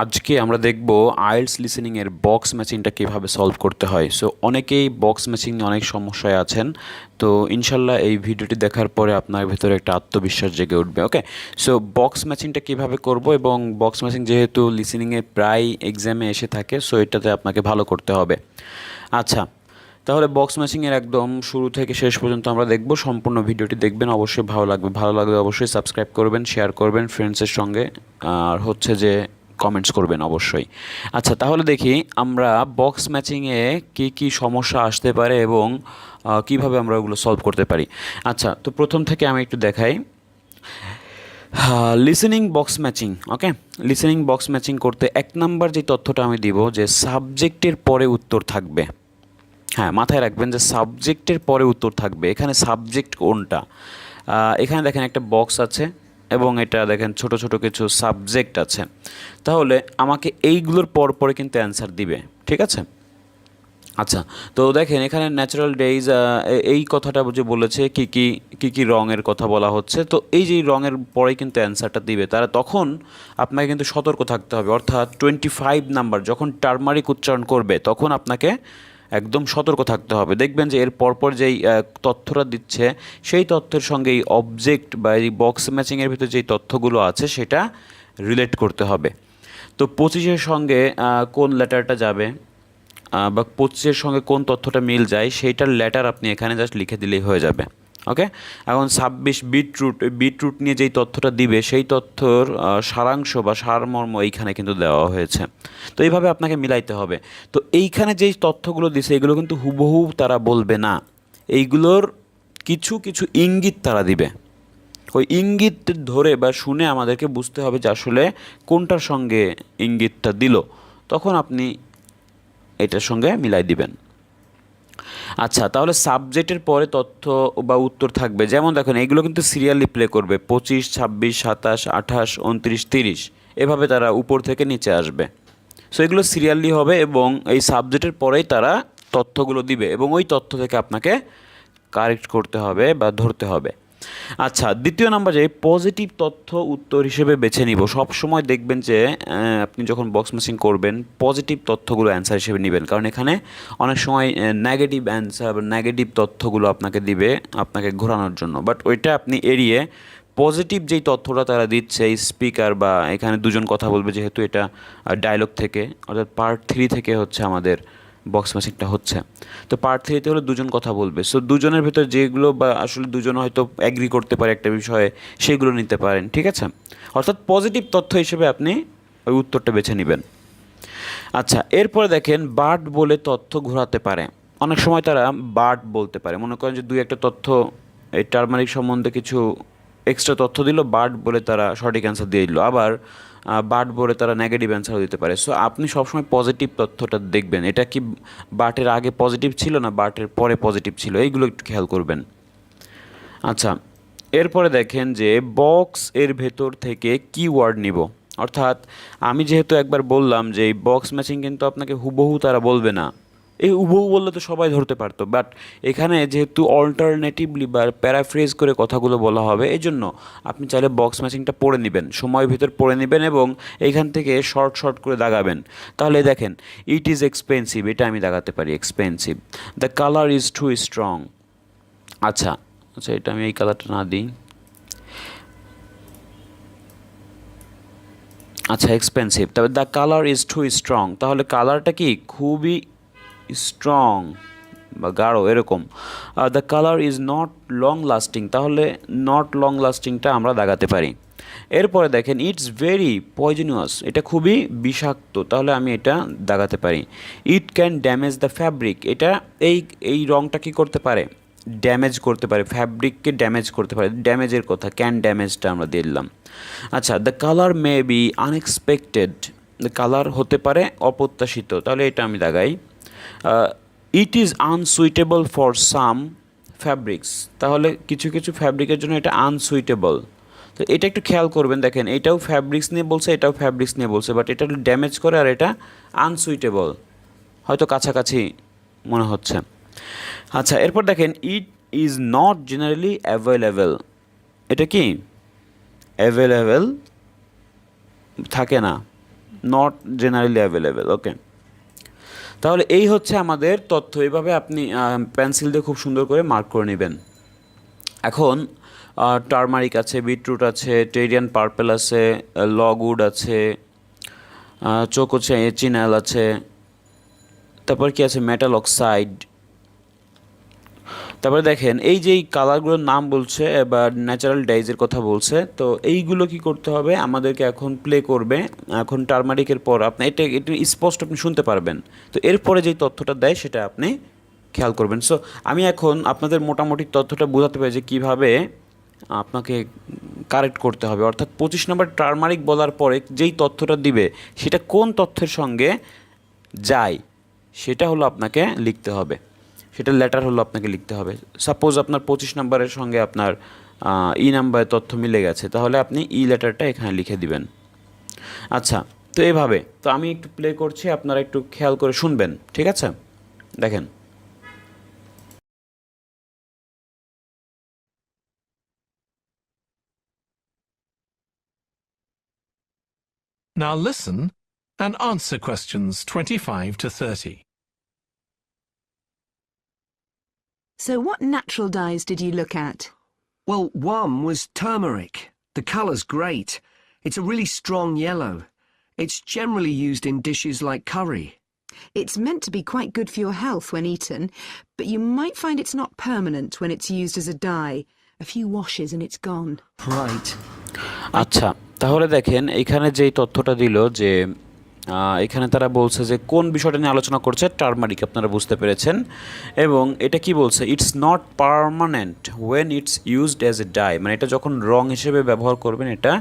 আজকে আমরা দেখব আইএলটিএস লিসেনিং এর বক্স ম্যাচিংটা কিভাবে সলভ করতে হয়। সো অনেকেই বক্স ম্যাচিং নিয়ে অনেক সমস্যায় আছেন। তো ইনশাল্লাহ এই ভিডিওটি দেখার পরে আপনার ভেতরে একটা আত্মবিশ্বাস জেগে উঠবে। ওকে, সো বক্স ম্যাচিংটা কিভাবে করব, এবং বক্স ম্যাচিং যেহেতু লিসেনিংয়ে প্রায় এক্সামে এসে থাকে, সো এটাতে আপনাকে ভালো করতে হবে। আচ্ছা, তাহলে বক্স ম্যাচিংয়ের একদম শুরু থেকে শেষ পর্যন্ত আমরা দেখব। সম্পূর্ণ ভিডিওটি দেখবেন, অবশ্যই ভালো লাগবে। ভালো লাগলে অবশ্যই সাবস্ক্রাইব করবেন, শেয়ার করবেন ফ্রেন্ডসের সঙ্গে, আর হচ্ছে যে কমেন্টস করবেন অবশ্যই। আচ্ছা, তাহলে দেখি আমরা বক্স ম্যাচিংয়ে কী কী সমস্যা আসতে পারে এবং কিভাবে আমরা ওগুলো সলভ করতে পারি। আচ্ছা, তো প্রথম থেকে আমি একটু দেখাই। Listening box matching. Okay, listening box matching করতে এক নাম্বার যে তথ্যটা আমি দিব, যে সাবজেক্টের পরে উত্তর থাকবে। হ্যাঁ, মাথায় রাখবেন যে সাবজেক্টের পরে উত্তর থাকবে। এখানে সাবজেক্ট কোনটা? এখানে দেখেন একটা বক্স আছে এবং এটা দেখেন ছোট ছোট কিছু সাবজেক্ট আছে। তাহলে আমাকে এইগুলোর পর পরে কিন্তু অ্যান্সার দিবে, ঠিক আছে? আচ্ছা, তো দেখেন এখানে ন্যাচারাল ডেইজ, এই কথাটা যে বলেছে কী রঙের কথা বলা হচ্ছে, তো এই যে রঙের পরেই কিন্তু অ্যান্সারটা দিবে। তারা তখন আপনাকে কিন্তু সতর্ক থাকতে হবে। অর্থাৎ 25 নাম্বার যখন টার্মারিক উচ্চারণ করবে, তখন আপনাকে একদম সতর্ক থাকতে হবে। দেখবেন যে এর পরপর যেই তথ্যটা দিচ্ছে, সেই তথ্যের সঙ্গে এই অবজেক্ট বা এই বক্স ম্যাচিংয়ের ভিতরে যেই তথ্যগুলো আছে সেটা রিলেট করতে হবে। তো 25-এর সঙ্গে কোন লেটারটা যাবে, বা 25-এর সঙ্গে কোন তথ্যটা মিল যায়, সেইটার লেটার আপনি এখানে জাস্ট লিখে দিলেই হয়ে যাবে। ওকে, এখন 26 বিটরুট, বিটরুট নিয়ে যেই তথ্যটা দিবে, সেই তথ্যর সারাংশ বা সারমর্ম এইখানে কিন্তু দেওয়া হয়েছে। তো এইভাবে আপনাকে মিলাইতে হবে। তো এইখানে যেই তথ্যগুলো দিছে, এগুলো কিন্তু হুবহু তারা বলবে না। এইগুলোর কিছু কিছু ইঙ্গিত তারা দিবে। ওই ইঙ্গিত ধরে বা শুনে আমাদেরকে বুঝতে হবে যে আসলে কোনটার সঙ্গে ইঙ্গিতটা দিল, তখন আপনি এটার সঙ্গে মিলাই দিবেন। আচ্ছা, তাহলে সাবজেক্টের পরে তথ্য বা উত্তর থাকবে। যেমন দেখেন, এইগুলো কিন্তু সিরিয়ালি প্লে করবে, 25, 26, 27, 28, 29, 30, এভাবে তারা উপর থেকে নিচে আসবে। সো এগুলো সিরিয়ালি হবে এবং এই সাবজেক্টের পরেই তারা তথ্যগুলো দিবে, এবং ওই তথ্য থেকে আপনাকে কারেক্ট করতে হবে বা ধরতে হবে। আচ্ছা, দ্বিতীয় নাম্বার, যে পজিটিভ তথ্য উত্তর হিসেবে বেছে নিব। সবসময় দেখবেন যে আপনি যখন বক্স ম্যাচিং করবেন, পজিটিভ তথ্যগুলো অ্যান্সার হিসেবে নেবেন, কারণ এখানে অনেক সময় নেগেটিভ অ্যান্সার বা নেগেটিভ তথ্যগুলো আপনাকে দিবে আপনাকে ঘোরানোর জন্য। বাট ওইটা আপনি এড়িয়ে পজিটিভ যেই তথ্যটা তারা দিচ্ছে, এই স্পিকার বা এখানে দুজন কথা বলবে, যেহেতু এটা ডায়লগ থেকে, অর্থাৎ পার্ট 3 থেকে হচ্ছে আমাদের বক্স ম্যাচিংটা হচ্ছে। তো পার্ট 3-তে হলো দুজন কথা বলবে। সো দুজনের ভেতর যেগুলো বা আসলে দুজন হয়তো অ্যাগ্রি করতে পারে একটা বিষয়ে, সেগুলো নিতে পারেন, ঠিক আছে? অর্থাৎ পজিটিভ তথ্য হিসেবে আপনি ওই উত্তরটা বেছে নেবেন। আচ্ছা, এরপরে দেখেন বার্ড বলে তথ্য ঘোরাতে পারে। অনেক সময় তারা বার্ড বলতে পারে। মনে করেন যে দুই একটা তথ্য, এই টার্মারিক সম্বন্ধে কিছু এক্সট্রা তথ্য দিল, বার্ড বলে তারা সঠিক অ্যান্সার দিয়ে দিল। আবার বার্ড বলে তারা নেগেটিভ অ্যান্সারও দিতে পারে। সো আপনি সবসময় পজিটিভ তথ্যটা দেখবেন, এটা কি বার্টের আগে পজিটিভ ছিল না বার্টের পরে পজিটিভ ছিল, এইগুলো একটু খেয়াল করবেন। আচ্ছা, এরপরে দেখেন যে বক্স এর ভেতর থেকে কিওয়ার্ড নিব। অর্থাৎ আমি যেহেতু একবার বললাম যে এই বক্স ম্যাচিং কিন্তু আপনাকে হুবহু তারা বলবে না। এই হুবহু বললে তো সবাই ধরতে পারতো, বাট এখানে যেহেতু অল্টারনেটিভলি বা প্যারাফ্রেজ করে কথাগুলো বলা হবে, এই জন্য আপনি চাইলে বক্স ম্যাচিংটা পড়ে নেবেন, সময়ের ভিতর পড়ে নেবেন এবং এইখান থেকে শর্ট শর্ট করে দাগাবেন। তাহলে দেখেন, ইট ইজ এক্সপেন্সিভ, এটা আমি দাগাতে পারি expensive. The colour is too strong. আচ্ছা আচ্ছা, এটা আমি এই কালারটা না দিই। আচ্ছা, এক্সপেন্সিভ, তবে the colour is too strong, তাহলে কালারটা কি খুবই স্ট্রং বা গাঢ় এরকম। The colour is not long lasting, তাহলে নট লং লাস্টিংটা আমরা দাগাতে পারি। এরপরে দেখেন, ইটস ভেরি পয়জনিয়াস, এটা খুবই বিষাক্ত, তাহলে আমি এটা দাগাতে পারি। ইট ক্যান ড্যামেজ দ্য ফ্যাব্রিক, এটা এই এই রঙটা কী করতে পারে, ড্যামেজ করতে পারে, ফ্যাব্রিককে ড্যামেজ করতে পারে। ড্যামেজের কথা, ক্যান ড্যামেজটা আমরা দিয়ে দিলাম। আচ্ছা, the colour may be unexpected, the colour হতে পারে অপ্রত্যাশিত, তাহলে এটা আমি দাগাই। It is unsuitable for some fabrics, তাহলে কিছু কিছু ফ্যাব্রিকের জন্য এটা আনসুইটেবল। তো এটা একটু খেয়াল করবেন, দেখেন এটাও ফ্যাব্রিক্স নিয়ে বলছে, এটাও ফ্যাব্রিক্স নিয়ে বলছে, বাট এটা ড্যামেজ করে আর এটা আনসুইটেবল, হয়তো কাছাকাছি মনে হচ্ছে। আচ্ছা, এরপর দেখেন, it is not generally available, এটা কি অ্যাভেলেবেল থাকে না, নট জেনারেলি অ্যাভেলেবেল। ওকে, তাহলে এই হচ্ছে আমাদের তথ্য। এইভাবে আপনি পেন্সিল দিয়ে খুব সুন্দর করে মার্ক করে নেবেন। এখন টারমারিক আছে, বিটরুট আছে, টেরিয়ান পার্পেল আছে, লগউড আছে, চিনাল আছে, তারপর কি আছে, মেটাল অক্সাইড। তারপরে দেখেন এই যে এই কালারগুলোর নাম বলছে বা ন্যাচারাল ডাইজের কথা বলছে, তো এইগুলো কি করতে হবে আমাদেরকে এখন প্লে করবে। এখন টারমারিকের পর আপনি এটা একটু স্পষ্ট আপনি শুনতে পারবেন। তো এরপরে যেই তথ্যটা দেয় সেটা আপনি খেয়াল করবেন। সো আমি এখন আপনাদের মোটামুটি তথ্যটা বোঝাতে পারি যে কীভাবে আপনাকে কারেক্ট করতে হবে। অর্থাৎ 25 নম্বর টারমারিক বলার পরে যেই তথ্যটা দিবে সেটা কোন তথ্যের সঙ্গে যায় সেটা হলো আপনাকে লিখতে হবে, সেটা লেটার হলো আপনাকে লিখতে হবে। সাপোজ আপনার 25 নম্বরের সঙ্গে আপনার নাম্বারের তথ্য মিলে গেছে, তাহলে আপনি লেটারটা এখানে লিখে দিবেন। আচ্ছা, তো এভাবে তো আমি একটু প্লে করছি, আপনারা একটু খেয়াল করে শুনবেন, ঠিক আছে? দেখেন। Now listen and answer questions 25 to 30. So what natural dyes did you look at? Well, one was turmeric. The colour's great. It's a really strong yellow. It's generally used in dishes like curry. It's meant to be quite good for your health when eaten, but you might find it's not permanent when it's used as a dye. A few washes and it's gone. Right. আচ্ছা, তাহলে দেখেন এখানে যেই তথ্যটা দিল যে এখানে তারা বলছে যে কোন বিষয়টা নিয়ে আলোচনা করছে, টারমারিক, আপনারা বুঝতে পেরেছেন। এবং এটা কি বলছে, it's not permanent when it's used as a dye, মানে এটা যখন রং হিসেবে ব্যবহার করবেন এটা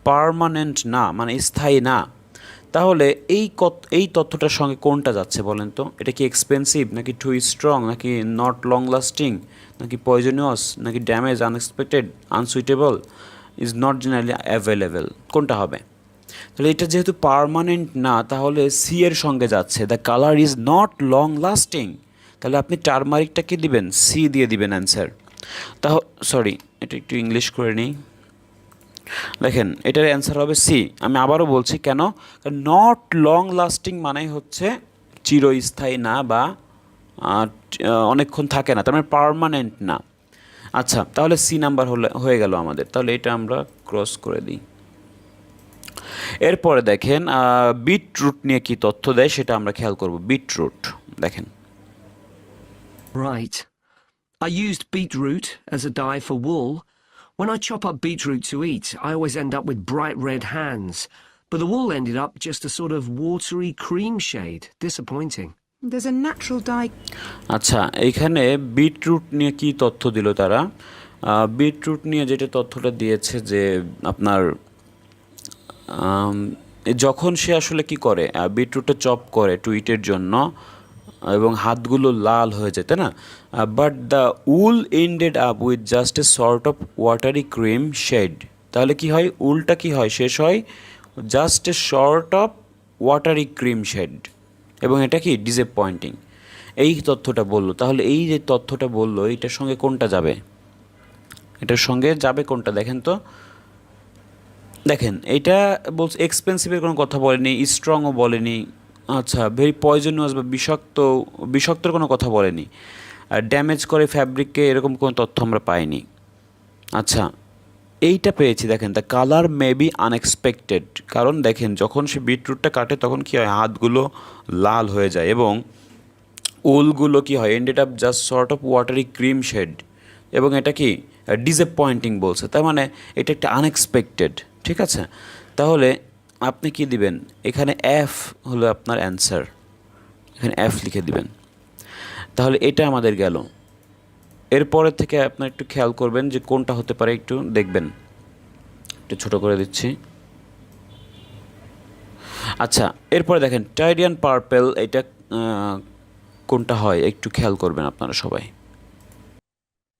পার্মানেন্ট না, মানে স্থায়ী না। তাহলে এই তথ্যটার সঙ্গে কোনটা যাচ্ছে বলেন তো? এটা কি এক্সপেন্সিভ, নাকি টু স্ট্রং, নাকি নট লং লাস্টিং, নাকি পয়জনিয়াস, নাকি damage, unexpected, unsuitable, is not generally available, কোনটা হবে? তাহলে এটা যেহেতু পার্মানেন্ট না, তাহলে সি এর সঙ্গে যাচ্ছে, the colour is not long lasting. তাহলে আপনি টারমারিকটা কি দিবেন? সি দিয়ে দিবেন অ্যান্সার। সরি, এটা একটু ইংলিশ করে নিই। দেখেন এটার অ্যান্সার হবে সি। আমি আবারও বলছি কেন, নট লং লাস্টিং মানে হচ্ছে চিরস্থায়ী না বা অনেকক্ষণ থাকে না, তার মানে পার্মানেন্ট না। আচ্ছা, তাহলে সি নাম্বার হয়ে গেল আমাদের। তাহলে এটা আমরা ক্রস করে দিই। এরপরে দেখেন বিটরুট নিয়ে কি তথ্য দেয় সেটা আমরা খেয়াল করব। বিটরুট দেখেন। Right. I used beetroot as a dye for wool. When I chop up beetroot to eat, I always end up with bright red hands. But the wool ended up just a sort of watery cream shade. Disappointing. There's a natural dye. আচ্ছা, এইখানে beetroot নিয়ে কি তথ্য দিল তারা? Beetroot নিয়ে যেটা তথ্যটা দিয়েছে যে আপনার যখন সে আসলে কি করে, বিটরুটটা চপ করে টুইটের জন্য এবং হাতগুলো লাল হয়ে যায়, তাই না? But the wool ended up with just a sort of watery cream shade. তাহলে কি হয়, উলটা কি হয়, শেষ হয় just a sort of watery cream shade, এবং এটা কি ডিসঅ্যাপয়েন্টিং। এই তথ্যটা বললো। তাহলে এই যে তথ্যটা বললো এটার সঙ্গে কোনটা যাবে? এটার সঙ্গে যাবে কোনটা দেখেন তো। দেখেন এইটা বলছে এক্সপেন্সিভের কোনো কথা বলেনি, স্ট্রংও বলেনি, আচ্ছা ভেরি পয়জনাস বা বিষাক্তর কোনো কথা বলেনি, ড্যামেজ করে ফ্যাব্রিককে এরকম কোনো তথ্য আমরা পাইনি। আচ্ছা, এইটা পেয়েছি। দেখেন the colour may be unexpected, কারণ দেখেন যখন সে বিটরুটটা কাটে তখন কী হয়, হাতগুলো লাল হয়ে যায় এবং উলগুলো কী হয়, ended up just sort of watery cream shade, এবং এটা কি ডিসঅ্যাপয়েন্টিং বলছে, তার মানে এটা একটা আনএক্সপেক্টেড। ঠিক আছে, তাহলে আপনি কি দিবেন এখানে? এফ হলো আপনার অ্যান্সার, এখানে এফ লিখে দিবেন। তাহলে এটা আমাদের গেল। এরপরের থেকে আপনার একটু খেয়াল করবেন যে কোনটা হতে পারে, একটু দেখবেন। একটু ছোটো করে দিচ্ছি। আচ্ছা, এরপরে দেখেন টাইরিয়ান পার্পেল, এটা কোনটা হয় একটু খেয়াল করবেন আপনারা সবাই।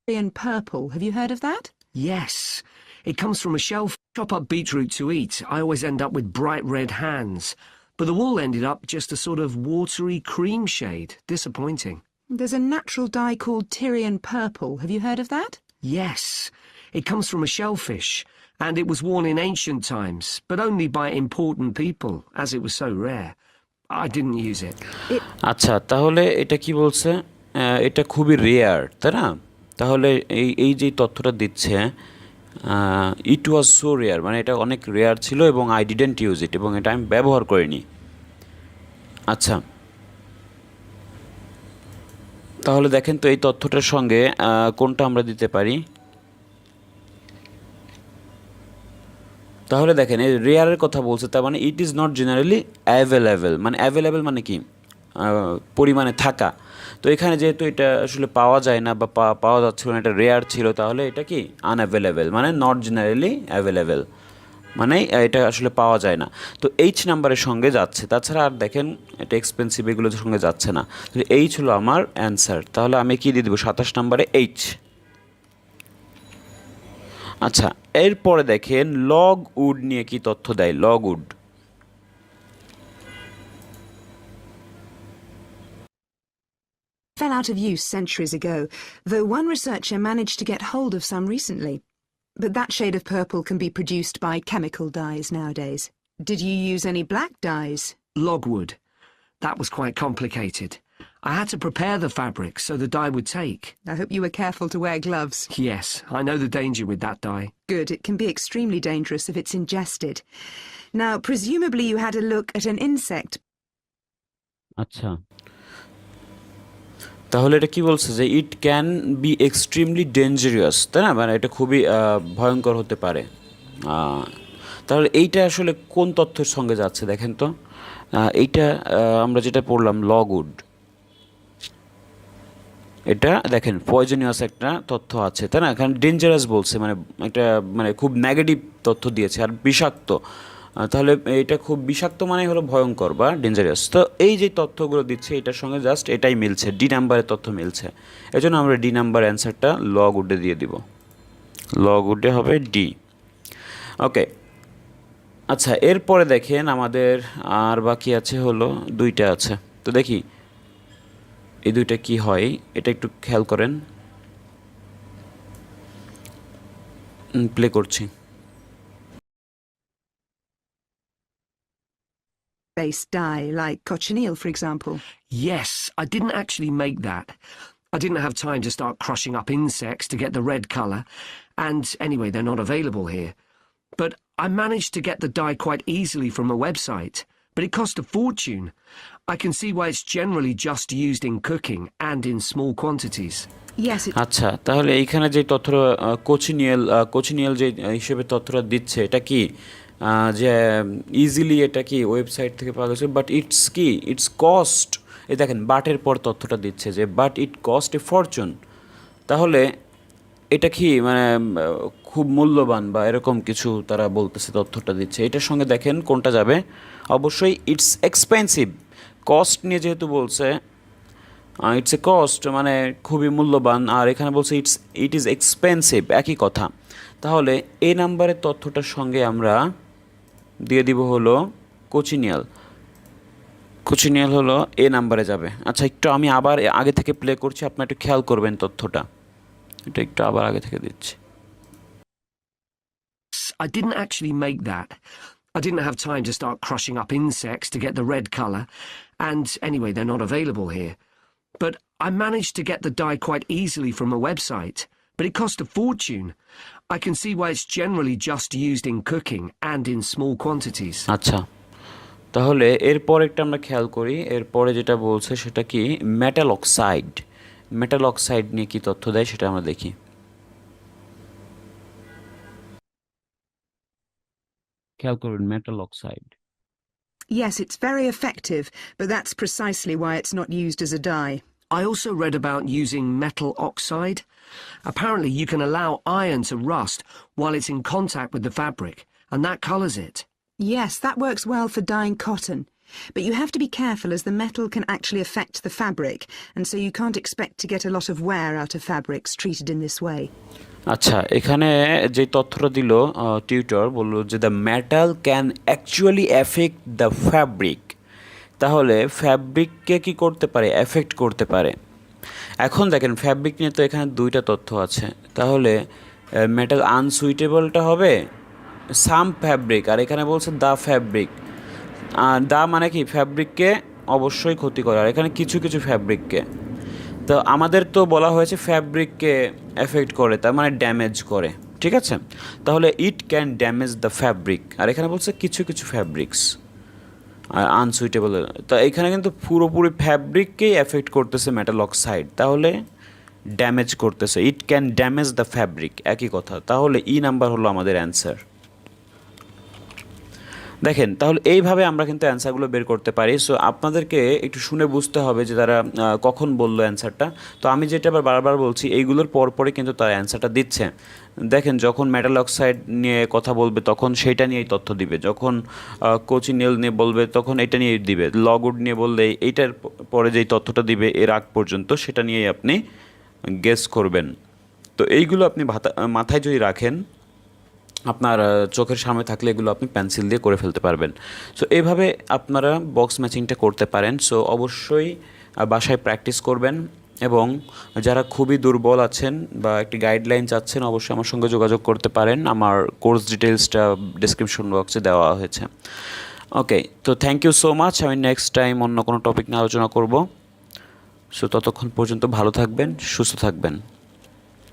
Tyrian purple. Have you heard of that? Yes. It comes from a shelf. Chop up beetroot to eat. I always end up with bright red hands. But the wool ended up just a sort of watery cream shade. Disappointing. There's a natural dye called Tyrian purple. Have you heard of that? Yes. It comes from a shellfish. and it was worn in ancient times, but only by important people, as it was so rare. I didn't use it. আচ্ছা, তাহলে এটা কি বলছে? এটা খুবই rare, তাই না? তাহলে এই যে তথ্যটা দিচ্ছে, ইট ওয়াজ সো রেয়ার, মানে এটা অনেক রেয়ার ছিল এবং আই ডিডেন্ট ইউজ ইট, এবং এটা আমি ব্যবহার করিনি। আচ্ছা, তাহলে দেখেন তো এই তথ্যটার সঙ্গে কোনটা আমরা দিতে পারি। তাহলে দেখেন এই রেয়ারের কথা বলছে, তার মানে it is not generally available, মানে অ্যাভেলেবেল মানে কি পরিমাণে থাকা। তো এখানে যেহেতু এটা আসলে পাওয়া যায় না বা পাওয়া যাচ্ছিল না, এটা রেয়ার ছিল, তাহলে এটা কি আনঅ্যাভেলেবেল, মানে নট জেনারেলি অ্যাভেলেবেল, মানে এটা আসলে পাওয়া যায় না। তো এইচ নাম্বারের সঙ্গে যাচ্ছে, তাছাড়া আর দেখেন এটা এক্সপেন্সিভ এগুলোর সঙ্গে যাচ্ছে না। এইচ হলো আমার অ্যান্সার, তাহলে আমি কি দিয়ে দেবো 27 নম্বরে এইচ। আচ্ছা, এরপরে দেখেন লগ উড নিয়ে কি তথ্য দেয়। Log wood, Fell out of use centuries ago, though one researcher managed to get hold of some recently. But that shade of purple can be produced by chemical dyes nowadays. Did you use any black dyes? Logwood. That was quite complicated. I had to prepare the fabric so the dye would take. I hope you were careful to wear gloves. Yes, I know the danger with that dye. Good, it can be extremely dangerous if it's ingested. Now, presumably you had a look at an insect. আচ্ছা, তাহলে এটা কি বলছে যে it can be extremely ডেঞ্জারিয়াস, তাই না, মানে এটা খুবই ভয়ঙ্কর হতে পারে। তাহলে এইটা আসলে কোন তথ্যের সঙ্গে যাচ্ছে দেখেন তো। এইটা আমরা যেটা পড়লাম লগউড, এটা দেখেন পয়জনিয়াস একটা তথ্য আছে, তাই না, কারণ ডেঞ্জারাস বলছে, মানে একটা মানে খুব নেগেটিভ তথ্য দিয়েছে, আর বিষাক্ত, তাহলে এটা খুব বিষাক্ত মানে হলো ভয়ঙ্কর বা ডেঞ্জারাস। তো এই যে তথ্যগুলো দিচ্ছে এটার সঙ্গে জাস্ট এটাই মিলছে, ডি নাম্বারের তথ্য মিলছে, এজন্য আমরা ডি নাম্বার অ্যান্সারটা লগ উডে দিয়ে দিব। লগ উডে হবে ডি। ওকে, আচ্ছা, এরপরে দেখেন আমাদের আর বাকি আছে হলো দুইটা আছে, তো দেখি এই দুইটা কি হয়, এটা একটু খেয়াল করেন, প্লে করছি। Based dye, like cochineal, for example. Yes, I didn't actually make that. I didn't have time to start crushing up insects to get the red colour, and anyway, they're not available here. But I managed to get the dye quite easily from a website, but it cost a fortune. I can see why it's generally just used in cooking and in small quantities. Yes, it আচ্ছা, তাহলে এইখানে যে তথ্যটা কোচিনিয়াল যে হিসেবে তথ্যটা দিচ্ছে, এটা কি যে ইজিলি এটা কি ওয়েবসাইট থেকে পাওয়া গেছে, বাট ইটস কি ইটস কস্ট, এই দেখেন বাটের পর তথ্যটা দিচ্ছে যে but it cost A Fortune, তাহলে এটা কি মানে খুব মূল্যবান বা এরকম কিছু তারা বলতেছে, তথ্যটা দিচ্ছে, এটার সঙ্গে দেখেন কোনটা যাবে, অবশ্যই ইটস এক্সপেন্সিভ, কস্ট নিয়ে যেহেতু বলছে, ইটস এ কস্ট মানে খুবই মূল্যবান, আর এখানে বলছে ইট ইজ এক্সপেন্সিভ, একই কথা। তাহলে এ নাম্বারের তথ্যটার সঙ্গে আমরা দিয়ে দিব হলো কোচিনিয়াল, কোচিনিয়াল হলো এ নাম্বারে যাবে। আচ্ছা, একটু আমি আবার আগে থেকে প্লে করছি, আপনি একটু খেয়াল করবেন তথ্যটা, এটা একটু আবার আগে থেকে দিচ্ছি। I didn't actually make that. I didn't have time to start crushing up insects to get the red colour, and anyway, they're not available here. But I managed to get the dye quite easily from a website, but it cost a fortune. I can see why it's generally just used in cooking and in small quantities. আচ্ছা, তাহলে এরপর একটা আমরা খেয়াল করি, এরপরে যেটা বলছে সেটা কি মেটাল অক্সাইড, মেটাল অক্সাইড নিয়ে কি তথ্য দেয় সেটা আমরা দেখি। খেয়াল করুন metal oxide, Yes, it's very effective, but that's precisely why it's not used as a dye. I also read about using metal oxide. Apparently, you can allow iron to rust while it's in contact with the fabric, and that colours it. Yes, that works well for dyeing cotton. But you have to be careful as the metal can actually affect the fabric, and so you can't expect to get a lot of wear out of fabrics treated in this way. আচ্ছা, এখানে যে তথ্যটা দিল tutor বলল যে the metal can actually effect the fabric, তাহলে ফ্যাব্রিককে কি করতে পারে, এফেক্ট করতে পারে। এখন দেখেন ফ্যাব্রিক নিয়ে তো এখানে দুইটা তথ্য আছে, তাহলে মেটাল আনসুইটেবলটা হবে সাম ফ্যাব্রিক, আর এখানে বলছে দ্য ফ্যাব্রিক। আর দা মানে কি ফ্যাব্রিককে অবশ্যই ক্ষতি করে, আর এখানে কিছু কিছু ফ্যাব্রিককে। তো আমাদের তো বলা হয়েছে ফ্যাব্রিককে এফেক্ট করে, তার মানে ড্যামেজ করে, ঠিক আছে? তাহলে it can damage the fabric, আর এখানে বলছে কিছু কিছু ফ্যাব্রিক্স আর আনসুইটেবল। তো এখানে কিন্তু পুরোপুরি ফ্যাব্রিককেই এফেক্ট করতেছে মেটাল অক্সাইড, তাহলে ড্যামেজ করতেছে, ইট ক্যান ড্যামেজ দ্য ফ্যাব্রিক, একই কথা। তাহলে ই নাম্বার হলো আমাদের অ্যান্সার। দেখেন, তাহলে এইভাবে আমরা কিন্তু অ্যান্সারগুলো বের করতে পারি। সো আপনাদেরকে একটু শুনে বুঝতে হবে যে তারা কখন বললো অ্যান্সারটা। তো আমি যেটা আবার বারবার বলছি, এইগুলোর পরপরই কিন্তু তারা অ্যান্সারটা দিচ্ছে। দেখেন, যখন মেটাল অক্সাইড নিয়ে কথা বলবে তখন সেইটা নিয়েই তথ্য দিবে, যখন কোচিনেল নিয়ে বলবে তখন এটা নিয়েই দিবে, লগউড নিয়ে বললে এইটার পরে যেই তথ্যটা দিবে এর আগ পর্যন্ত সেটা নিয়েই আপনি গেস করবেন। তো এইগুলো আপনি মাথায় যদি রাখেন, আপনার চোখের সামনে থাকলে এগুলো আপনি পেন্সিল দিয়ে করে ফেলতে পারবেন। সো এইভাবে আপনারা বক্স ম্যাচিংটা করতে পারেন। সো অবশ্যই বাসায় প্র্যাকটিস করবেন, এবং যারা খুবই দুর্বল আছেন বা একটি গাইডলাইন চাচ্ছেন, অবশ্যই আমার সঙ্গে যোগাযোগ করতে পারেন। আমার কোর্স ডিটেলসটা ডিসক্রিপশন বক্সে দেওয়া হয়েছে। ওকে, তো থ্যাংক ইউ সো মাচ। আমি নেক্সট টাইম অন্য কোনো টপিক নিয়ে আলোচনা করব। সো ততক্ষণ পর্যন্ত ভালো থাকবেন, সুস্থ থাকবেন।